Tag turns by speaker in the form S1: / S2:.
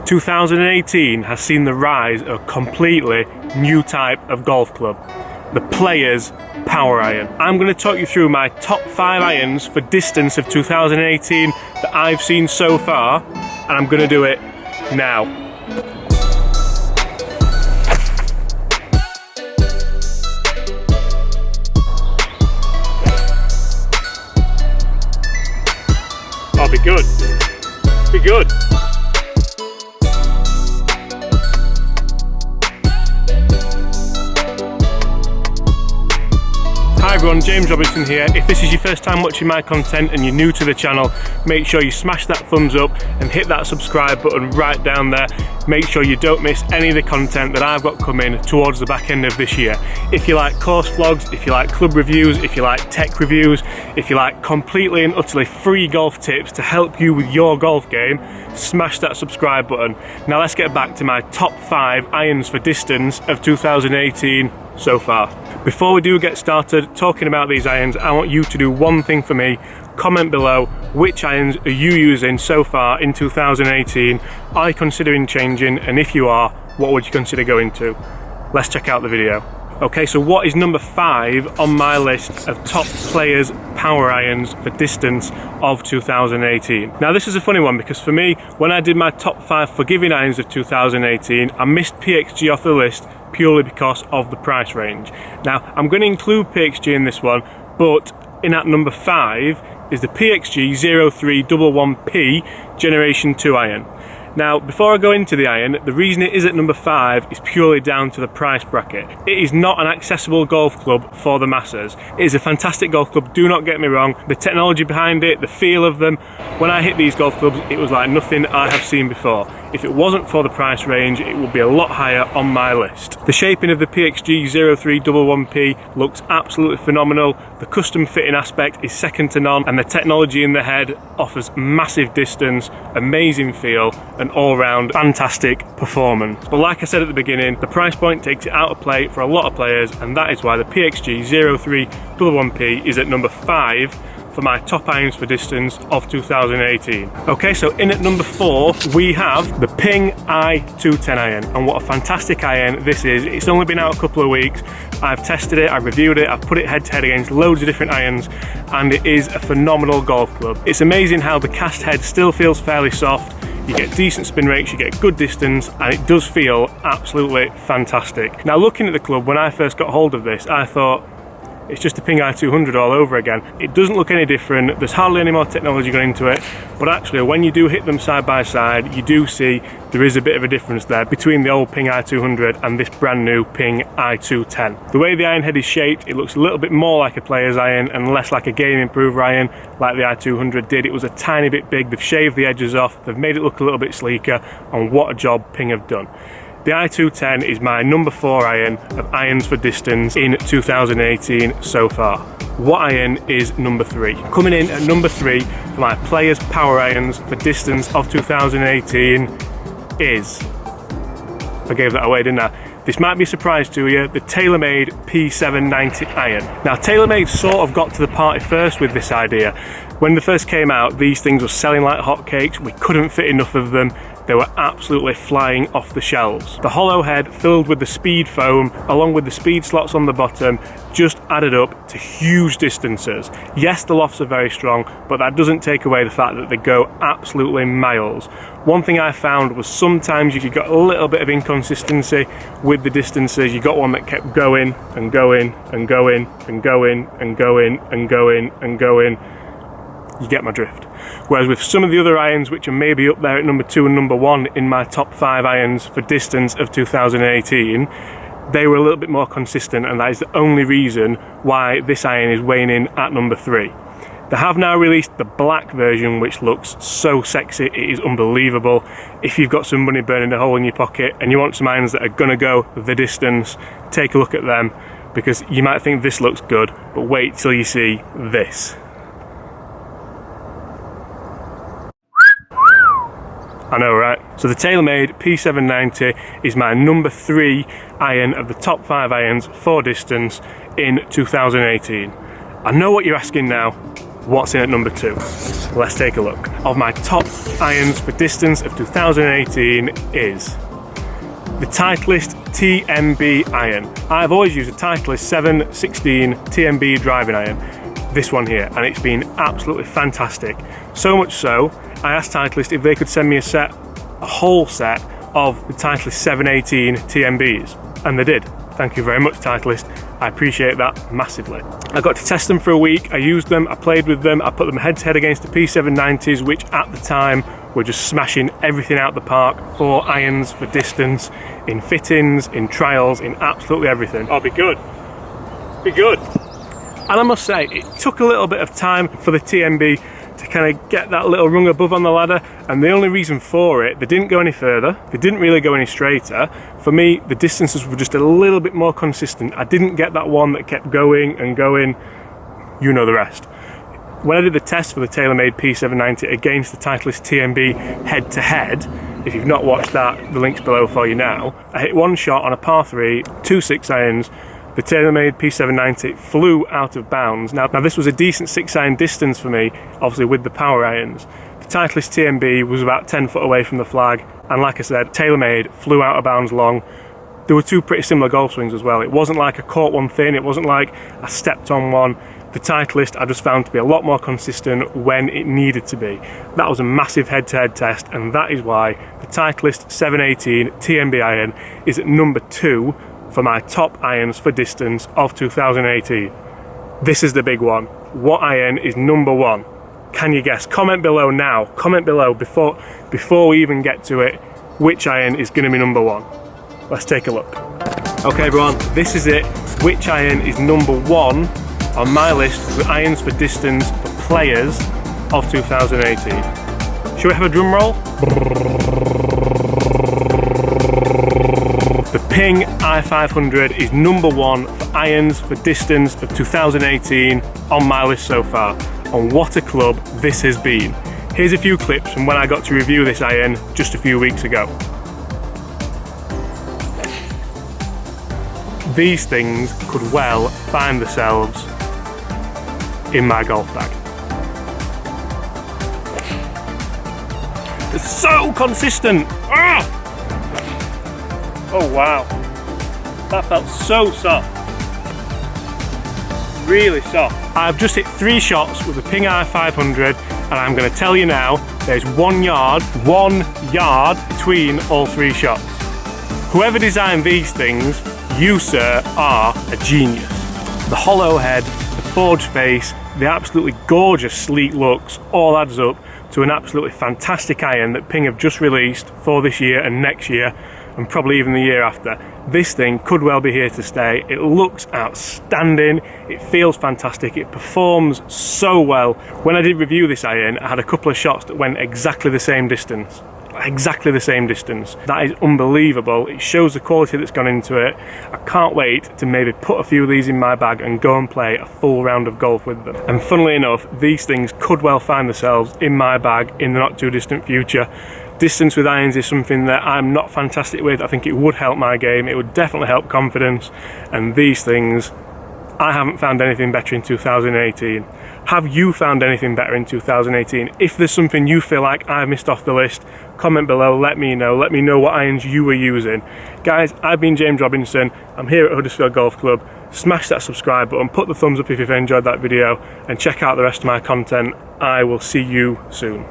S1: 2018 has seen the rise of a completely new type of golf club, the Players Power Iron. I'm going to talk you through my top 5 irons for distance of 2018 that I've seen so far, and I'm going to do it now. Oh, be good. Be good. Hi everyone, James Robinson here. If this is your first time watching my content and you're new to the channel, make sure you smash that thumbs up and hit that subscribe button right down there. Make sure you don't miss any of the content that I've got coming towards the back end of this year. If you like course vlogs, if you like club reviews, if you like tech reviews, if you like completely and utterly free golf tips to help you with your golf game, smash that subscribe button. Now let's get back to my top 5 irons for distance of 2018 so far. Before we do get started talking about these irons, I want you to do one thing for me. Comment below which irons are you using so far in 2018. Are you considering changing, and if you are, what would you consider going to? Let's check out the video. Okay, so what is number 5 on my list of top players power irons for distance of 2018? Now this is a funny one because for me, when I did my top 5 forgiving irons of 2018, I missed PXG off the list purely because of the price range. Now I'm going to include PXG in this one, but in at number 5 is the PXG 0311P Generation 2 iron. Now, before I go into the iron, the reason it is at number 5 is purely down to the price bracket. It is not an accessible golf club for the masses. It is a fantastic golf club, do not get me wrong. The technology behind it, the feel of them, when I hit these golf clubs, it was like nothing I have seen before. If it wasn't for the price range, it would be a lot higher on my list. The shaping of the PXG 0311P looks absolutely phenomenal. The custom fitting aspect is second to none, and the technology in the head offers massive distance, amazing feel, and all-round fantastic performance. But like I said at the beginning, the price point takes it out of play for a lot of players, and that is why the PXG 0311P is at number 5 for my top irons for distance of 2018. Okay, so in at number 4 we have the Ping i210 iron, and what a fantastic iron this is. It's only been out a couple of weeks. I've tested it, I've reviewed it, I've put it head to head against loads of different irons, and it is a phenomenal golf club. It's amazing how the cast head still feels fairly soft. You get decent spin rates, you get good distance, and it does feel absolutely fantastic. Now looking at the club, when I first got hold of this, I thought, it's just a Ping i200 all over again. It doesn't look any different, there's hardly any more technology going into it, but actually when you do hit them side by side, you do see there is a bit of a difference there between the old Ping i200 and this brand new Ping i210. The way the iron head is shaped, it looks a little bit more like a player's iron and less like a game improver iron like the i200 did. It was a tiny bit big, they've shaved the edges off, they've made it look a little bit sleeker, and what a job Ping have done. The i210 is my number 4 iron of irons for distance in 2018 so far. What iron is number 3? Coming in at number 3 for my players power irons for distance of 2018 is, I gave that away didn't I? This might be a surprise to you, the Taylormade P7 iron. Now Taylormade sort of got to the party first with this idea. When they first came out, these things were selling like hotcakes. We couldn't fit enough of them. They were absolutely flying off the shelves. The hollow head filled with the speed foam along with the speed slots on the bottom just added up to huge distances. Yes, the lofts are very strong, but that doesn't take away the fact that they go absolutely miles. One thing I found was sometimes you got a little bit of inconsistency with the distances. You got one that kept going and going and going and going and going and going and going. You get my drift. Whereas with some of the other irons, which are maybe up there at number 2 and number 1 in my top 5 irons for distance of 2018, they were a little bit more consistent, and that is the only reason why this iron is weighing in at number 3. They have now released the black version, which looks so sexy, it is unbelievable. If you've got some money burning a hole in your pocket and you want some irons that are gonna go the distance, take a look at them, because you might think this looks good, but wait till you see this. I know, right? So the Taylormade P790 is my number 3 iron of the top 5 irons for distance in 2018. I know what you're asking now. What's in at number 2? Let's take a look. Of my top irons for distance of 2018 is the Titleist Tmb Iron. I've always used a Titleist 716 Tmb driving iron, this one here, and it's been absolutely fantastic. So much so, I asked Titleist if they could send me a whole set of the Titleist 718 TMBs, and they did. Thank you very much, Titleist. I appreciate that massively. I got to test them for a week, I used them, I played with them, I put them head to head against the P790s, which at the time were just smashing everything out the park for irons, for distance, in fittings, in trials, in absolutely everything. Oh, be good. Be good. And I must say, it took a little bit of time for the TMB to kind of get that little rung above on the ladder, and the only reason for it, they didn't go any further, they didn't really go any straighter. For me, the distances were just a little bit more consistent. I didn't get that one that kept going and going, you know the rest. When I did the test for the Taylormade P790 against the Titleist Tmb head to head, if you've not watched that, the link's below for you now, I hit one shot on a par 3, 2 6-irons, the Taylormade P790 flew out of bounds. Now this was a decent 6-iron distance for me, obviously with the power irons. The Titleist Tmb was about 10 foot away from the flag, and like I said, Taylormade flew out of bounds long. There were two pretty similar golf swings as well. It wasn't like I caught one thin, it wasn't like I stepped on one. The Titleist I just found to be a lot more consistent when it needed to be. That was a massive head-to-head test, and that is why the Titleist 718 Tmb Iron is at number 2 for my top irons for distance of 2018. This is the big one. What iron is number 1? Can you guess? Comment below now. Comment below before we even get to it, which iron is going to be number 1. Let's take a look. Okay everyone, this is it. Which iron is number 1 on my list of irons for distance for players of 2018? Should we have a drum roll? The Ping i500 is number 1 for irons for distance of 2018 on my list so far. And what a club this has been. Here's a few clips from when I got to review this iron just a few weeks ago. These things could well find themselves in my golf bag. They're so consistent. Ah! Oh wow, that felt so soft, really soft. I've just hit 3 shots with the Ping i500, and I'm going to tell you now, there's 1 yard between all 3 shots. Whoever designed these things, you sir are a genius. The hollow head, the forged face, the absolutely gorgeous sleek looks all adds up to an absolutely fantastic iron that Ping have just released for this year and next year, and probably even the year after. This thing could well be here to stay. It looks outstanding, it feels fantastic, it performs so well. When I did review this iron, I had a couple of shots that went exactly the same distance. Exactly the same distance. That is unbelievable. It shows the quality that's gone into it. I can't wait to maybe put a few of these in my bag and go and play a full round of golf with them. And funnily enough, these things could well find themselves in my bag in the not too distant future. Distance with irons is something that I'm not fantastic with. I think it would help my game, it would definitely help confidence, and these things, I haven't found anything better in 2018. Have you found anything better in 2018? If there's something you feel like I've missed off the list, comment below, let me know what irons you were using. Guys, I've been James Robinson, I'm here at Huddersfield Golf Club. Smash that subscribe button, put the thumbs up if you've enjoyed that video, and check out the rest of my content. I will see you soon.